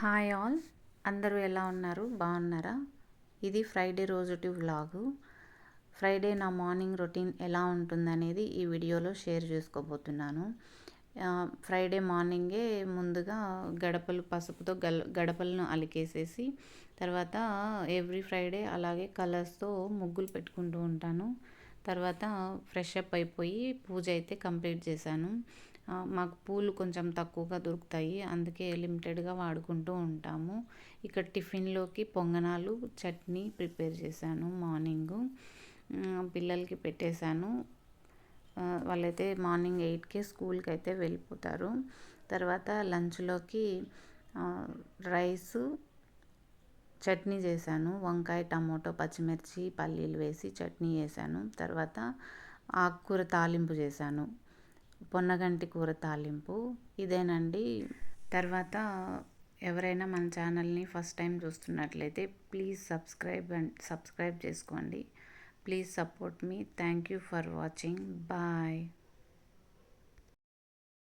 Hi all, అందరూ ఎలా ఉన్నారు? బాగున్నారా? ఇది ఫ్రైడే రోజుటి వ్లాగు. ఫ్రైడే నా మార్నింగ్ రొటీన్ ఎలా ఉంటుందనేది ఈ వీడియోలో షేర్ చేసుకోబోతున్నాను. ఫ్రైడే మార్నింగే ముందుగా గడపలు పసుపుతో గడపలను అలికేసేసి తర్వాత ఎవ్రీ ఫ్రైడే అలాగే కలర్స్తో ముగ్గులు పెట్టుకుంటూ ఉంటాను. తర్వాత ఫ్రెష్ అప్ అయిపోయి పూజ అయితే కంప్లీట్ చేశాను. మాకు పూలు కొంచెం తక్కువగా దొరుకుతాయి, అందుకే లిమిటెడ్గా వాడుకుంటూ ఉంటాము. ఇక్కడ టిఫిన్లోకి పొంగనాలు చట్నీ ప్రిపేర్ చేశాను. మార్నింగు పిల్లలకి పెట్టేశాను. వాళ్ళైతే మార్నింగ్ 8కే స్కూల్కి అయితే వెళ్ళిపోతారు. తర్వాత లంచ్లోకి రైసు చట్నీ చేశాను. వంకాయ టమోటో పచ్చిమిర్చి పల్లీలు వేసి చట్నీ చేశాను. తర్వాత ఆకుకూర తాలింపు చేశాను, పొన్నగంటి కూర తాలింపు. ఇదేనండి. తర్వాత ఎవరైనా మన ఛానల్ని ఫస్ట్ టైం చూస్తున్నట్లయితే ప్లీజ్ సబ్స్క్రైబ్ చేసుకోండి. Please support me. Thank you for watching. Bye.